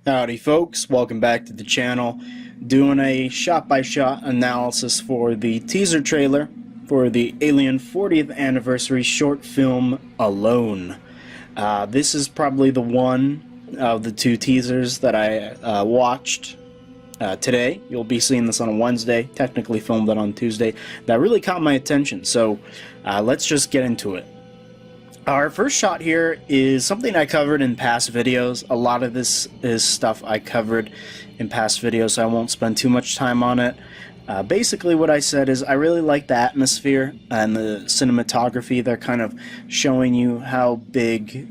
Howdy folks, welcome back to the channel. Doing a shot-by-shot analysis for the teaser trailer for the Alien 40th Anniversary short film Alone. This is probably the one of the two teasers that I watched today. You'll be seeing this on a Wednesday, technically filmed it on Tuesday. That really caught my attention, so let's just get into it. Our first shot here is something I covered in past videos. A lot of this is stuff I covered in past videos, so I won't spend too much time on it. Basically what I said is I really like the atmosphere and the cinematography. They're kind of showing you how big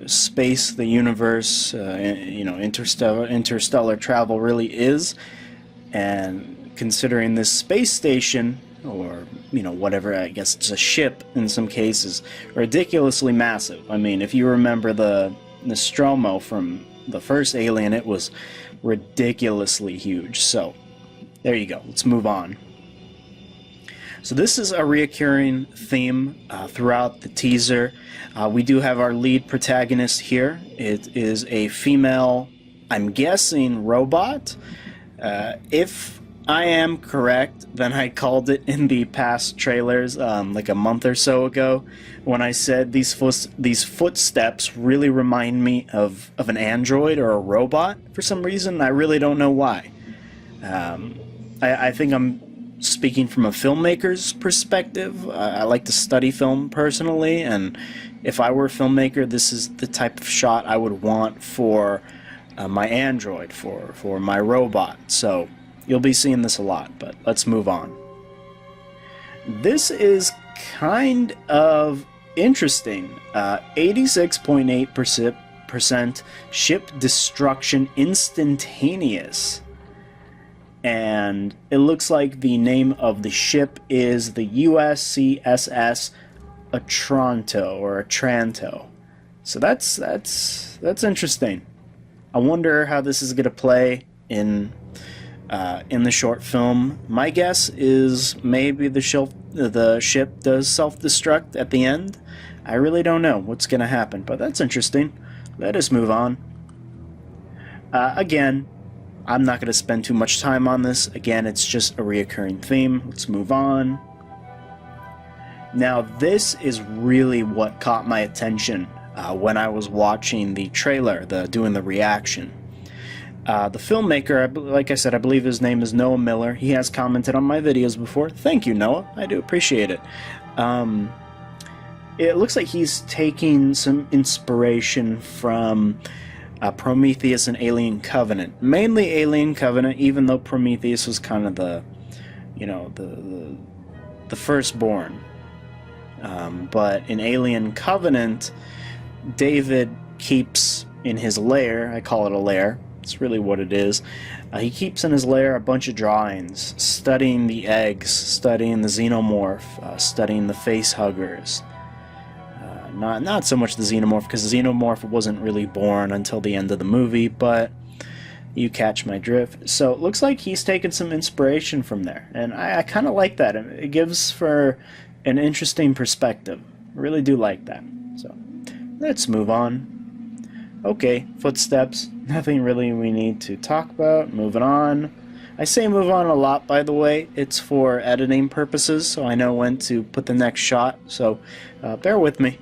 space, the universe, interstellar travel really is. And considering this space station, or whatever, I guess it's a ship in some cases, ridiculously massive. I mean, if you remember the Nostromo from the first Alien, it was ridiculously huge. So there you go, let's move on. So this is a reoccurring theme throughout the teaser. We do have our lead protagonist here. It is a female, I'm guessing, robot. If I am correct, then I called it in the past trailers like a month or so ago when I said these footsteps really remind me of an android or a robot for some reason. I really don't know why. I think I'm speaking from a filmmaker's perspective. I like to study film personally, and if I were a filmmaker, this is the type of shot I would want for my android, for my robot. So you'll be seeing this a lot, but let's move on. This is kind of interesting. 86.8% ship destruction instantaneous. And it looks like the name of the ship is the USCSS Otranto. So that's interesting. I wonder how this is going to play in the short film. My guess is maybe the ship does self-destruct at the end. I really don't know what's going to happen, but that's interesting. Let us move on. Again, I'm not going to spend too much time on this. Again, it's just a reoccurring theme. Let's move on. Now, this is really what caught my attention when I was watching the trailer, doing the reaction. The filmmaker, like I said, I believe his name is Noah Miller. He has commented on my videos before. Thank you, Noah. I do appreciate it. It looks like he's taking some inspiration from Prometheus and Alien Covenant. Mainly Alien Covenant, even though Prometheus was kind of the firstborn. But in Alien Covenant, David keeps in his lair, I call it a lair, it's really what it is, he keeps in his lair a bunch of drawings, studying the eggs, studying the xenomorph, studying the face huggers. Not so much the xenomorph, because the xenomorph wasn't really born until the end of the movie, but you catch my drift. So it looks like he's taken some inspiration from there, and I kind of like that. It gives for an interesting perspective. I really do like that. So let's move on. Okay, footsteps. Nothing really we need to talk about. Moving on. I say move on a lot, by the way. It's for editing purposes, so I know when to put the next shot. So bear with me.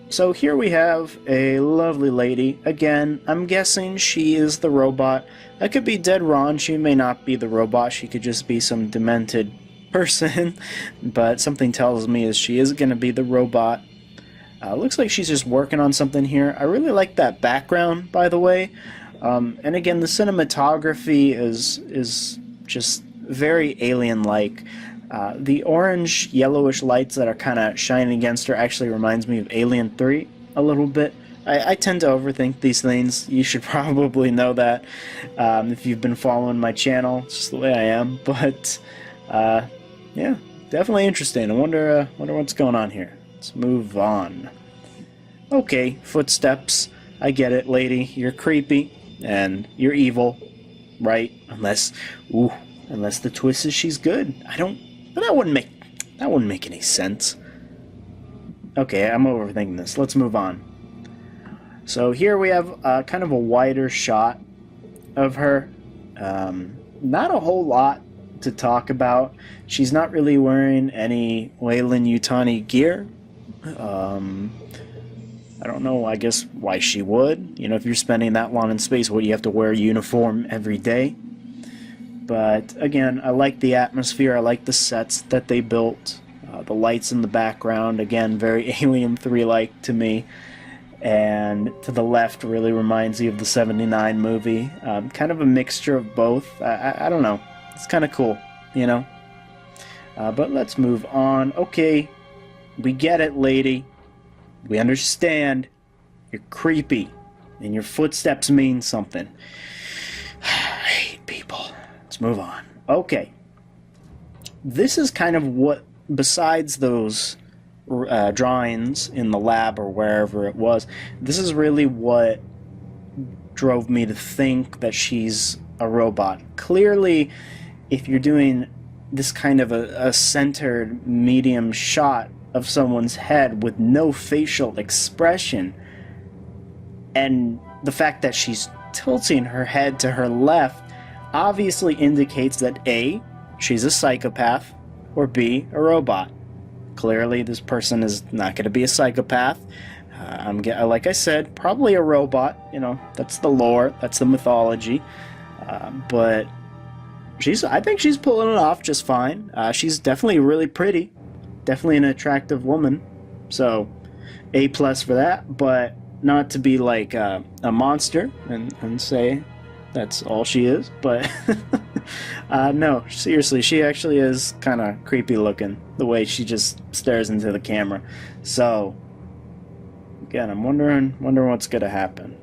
So here we have a lovely lady. Again, I'm guessing she is the robot. I could be dead wrong. She may not be the robot. She could just be some demented person. But something tells me is she is going to be the robot. Looks like she's just working on something here. I really like that background, by the way. And again, the cinematography is just very alien-like. The orange, yellowish lights that are kind of shining against her actually reminds me of Alien 3 a little bit. I tend to overthink these things. You should probably know that if you've been following my channel. It's just the way I am. But yeah, definitely interesting. I wonder what's going on here. Let's move on. Okay, footsteps. I get it, lady. You're creepy and you're evil, right? Unless the twist is she's good. But that wouldn't make any sense. Okay, I'm overthinking this. Let's move on. So here we have kind of a wider shot of her. Not a whole lot to talk about. She's not really wearing any Weyland-Yutani gear. I don't know, I guess why she would. You know, if you're spending that long in space, what, you have to wear a uniform every day? But again, I like the atmosphere, I like the sets that they built. The lights in the background, again, very Alien 3-like to me. And to the left really reminds you of the 79 movie. Kind of a mixture of both. I don't know. It's kind of cool, you know? But let's move on. Okay, we get it, lady. We understand. You're creepy. And your footsteps mean something. I hate people. Let's move on. Okay. This is kind of what, besides those drawings in the lab or wherever it was, this is really what drove me to think that she's a robot. Clearly, if you're doing this kind of a centered medium shot of someone's head with no facial expression, and the fact that she's tilting her head to her left obviously indicates that A, she's a psychopath, or B, a robot. Clearly, this person is not going to be a psychopath. Like I said, probably a robot. You know, that's the lore, that's the mythology. But I think she's pulling it off just fine. She's definitely really pretty, definitely an attractive woman. So, A+ for that. But not to be like a monster and say that's all she is. But no, seriously, she actually is kind of creepy looking, the way she just stares into the camera. So again, I'm wondering what's gonna happen.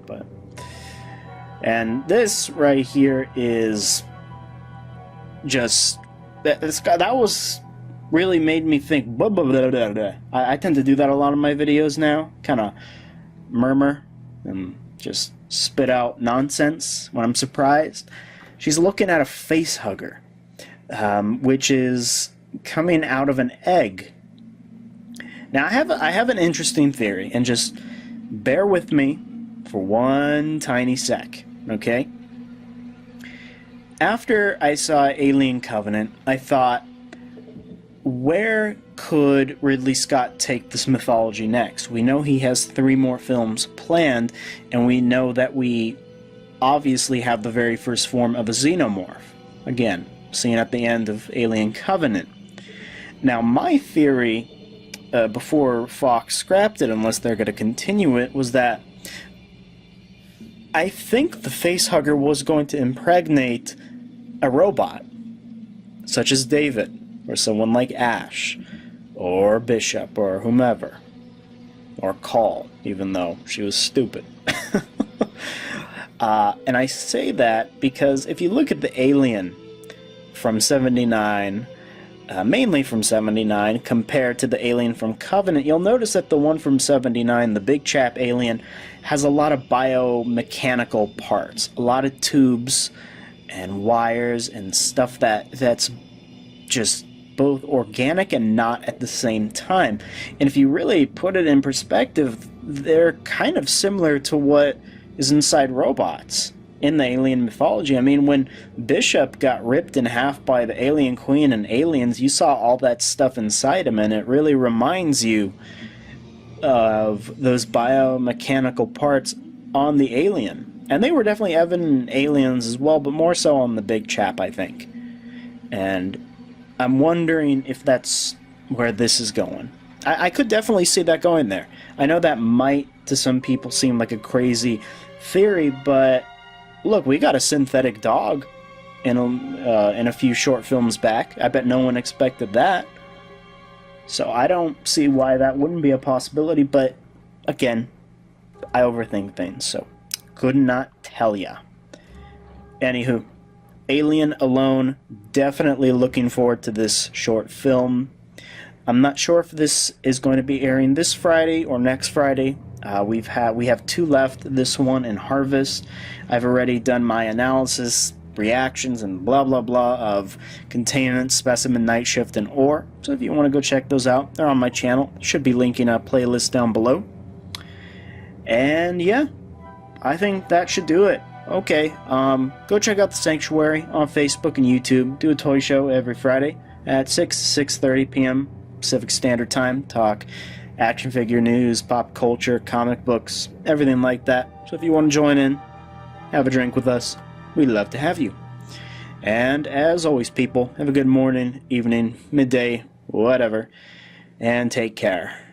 And this right here is just that was really made me think. Blah, blah, blah, blah, blah. I tend to do that a lot in my videos now, kind of murmur and just spit out nonsense when I'm surprised. She's looking at a face hugger, which is coming out of an egg. Now, I have an interesting theory, and just bear with me for one tiny sec, okay? After I saw Alien Covenant, I thought, where could Ridley Scott take this mythology next? We know he has 3 more films planned, and we know that we obviously have the very first form of a xenomorph. Again, seen at the end of Alien Covenant. Now, my theory, before Fox scrapped it, unless they're going to continue it, was that I think the facehugger was going to impregnate a robot, such as David, or someone like Ash, or Bishop, or whomever, or Call, even though she was stupid. And I say that because if you look at the Alien from 79, mainly from 79, compared to the Alien from Covenant, you'll notice that the one from 79, the big chap alien, has a lot of biomechanical parts, a lot of tubes and wires and stuff that's just both organic and not at the same time. And if you really put it in perspective, they're kind of similar to what is inside robots in the alien mythology. I mean, when Bishop got ripped in half by the alien queen and aliens, you saw all that stuff inside him, and it really reminds you of those biomechanical parts on the alien. And they were definitely evident in aliens as well, but more so on the big chap, I think. And I'm wondering if that's where this is going. I could definitely see that going there. I know that might, to some people, seem like a crazy theory, but look, we got a synthetic dog in a few short films back. I bet no one expected that. So I don't see why that wouldn't be a possibility, but again, I overthink things, so could not tell ya. Anywho, Alien Alone, definitely looking forward to this short film. I'm not sure if this is going to be airing this Friday or next Friday. We have 2 left, this one and Harvest. I've already done my analysis, reactions, and blah blah blah of Containment, Specimen, Night Shift, and Ore. So if you want to go check those out, they're on my channel. Should be linking a playlist down below. And yeah, I think that should do it. Okay, go check out the Sanctuary on Facebook and YouTube. Do a toy show every Friday at 6 to 6:30 p.m. Pacific Standard Time. Talk action figure news, pop culture, comic books, everything like that. So if you want to join in, have a drink with us, we'd love to have you. And as always, people, have a good morning, evening, midday, whatever, and take care.